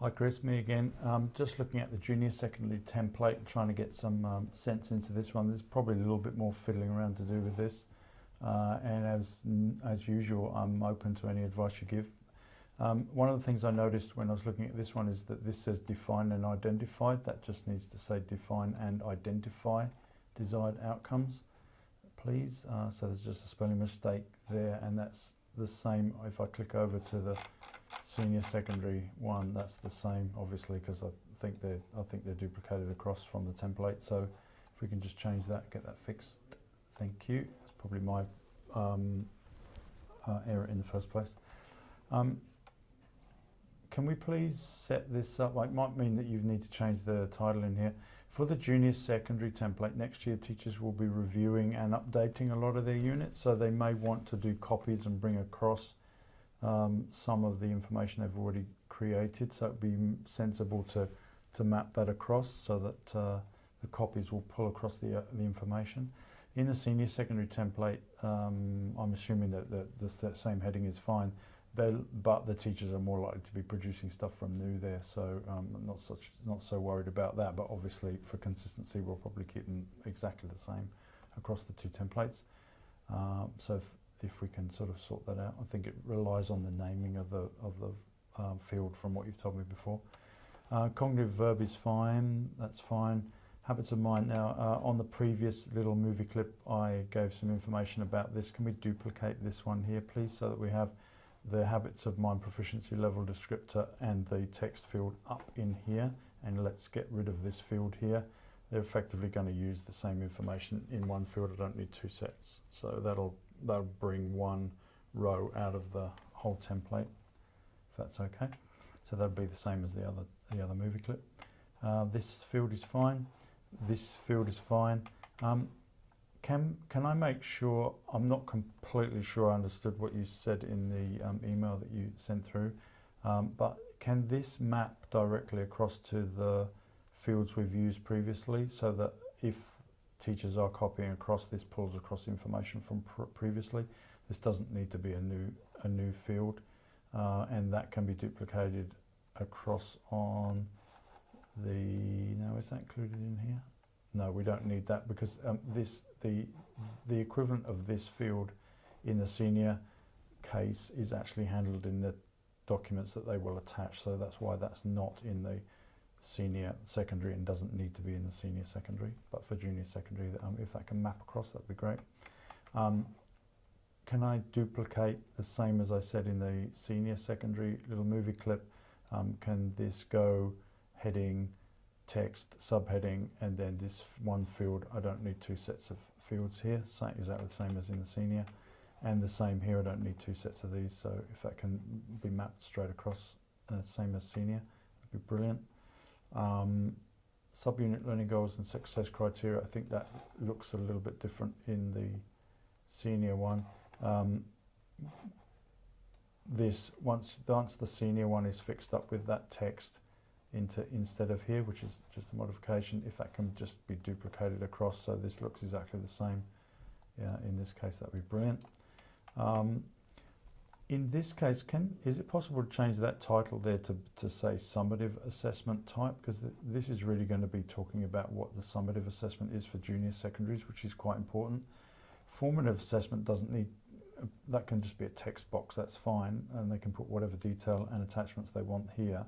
Hi Chris, me again. Just looking at the junior secondary template, trying to get some sense into this one. There's probably a little bit more fiddling around to do with this. And as usual, I'm open to any advice you give. One of the things I noticed when I was looking at this one is that this says define and identified. That just needs to say define and identify desired outcomes, please. So there's just a spelling mistake there, and that's the same if I click over to the senior secondary one. That's the same, obviously, because I think they're duplicated across from the template. So if we can just change that, get that fixed, thank you. That's probably my error in the first place. Can we please set this up? It might mean that you need to change the title in here. For the junior secondary template, next year teachers will be reviewing and updating a lot of their units, so they may want to do copies and bring across some of the information they've already created. So it'd be sensible to map that across so that the copies will pull across the information. In the senior secondary template, I'm assuming that the same heading is fine. But the teachers are more likely to be producing stuff from new there, so I'm not so worried about that. But obviously, for consistency, we'll probably keep them exactly the same across the two templates. So if we can sort of sort that out, I think it relies on the naming of the field from what you've told me before. Cognitive verb is fine. That's fine. Habits of mind. Now, on the previous little movie clip, I gave some information about this. Can we duplicate this one here, please, so that we have the habits of mind proficiency level descriptor and the text field up in here, and let's get rid of this field here. They're effectively going to use the same information in one field. I don't need two sets, so that'll bring one row out of the whole template, if that's okay. So that'll be the same as the other movie clip. This field is fine. This field is fine. Can I make sure, I'm not completely sure I understood what you said in the email that you sent through, but can this map directly across to the fields we've used previously, so that if teachers are copying across, this pulls across information from previously? This doesn't need to be a new field, and that can be duplicated across on the, now is that included in here? No, we don't need that, because the equivalent of this field in the senior case is actually handled in the documents that they will attach. So that's why that's not in the senior secondary and doesn't need to be in the senior secondary. But for junior secondary, if that can map across, that'd be great. Can I duplicate the same as I said in the senior secondary little movie clip? Can this go heading, text, subheading, and then this one field? I don't need two sets of fields here, exactly the same as in the senior, and the same here. I don't need two sets of these, so if that can be mapped straight across, same as senior, that'd be brilliant. Subunit learning goals and success criteria, I think that looks a little bit different in the senior one. Once the senior one is fixed up with that text instead of here, which is just a modification, if that can just be duplicated across so this looks exactly the same, yeah, in this case, that'd be brilliant. In this case, is it possible to change that title there to say summative assessment type, because this is really going to be talking about what the summative assessment is for junior secondaries, which is quite important. Formative assessment doesn't need, that can just be a text box, that's fine, and they can put whatever detail and attachments they want here.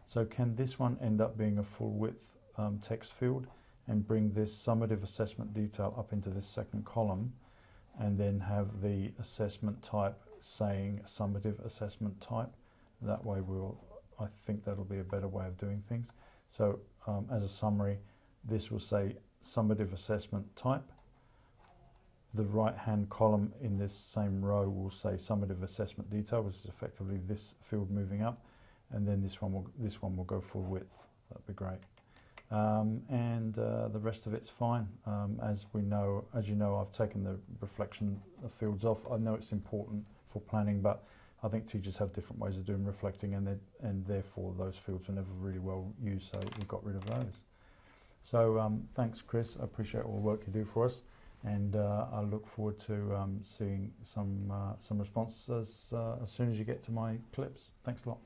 So can this one end up being a full width text field and bring this summative assessment detail up into this second column, and then have the assessment type saying summative assessment type? That way I think that'll be a better way of doing things. So as a summary, this will say summative assessment type. The right hand column in this same row will say summative assessment detail, which is effectively this field moving up. And then this one will go full width. That'd be great. And the rest of it's fine. As you know, I've taken the reflection fields off. I know it's important for planning, but I think teachers have different ways of doing reflecting, and therefore those fields are never really well used, so we got rid of those. So thanks, Chris. I appreciate all the work you do for us, and I look forward to seeing some responses as soon as you get to my clips. Thanks a lot.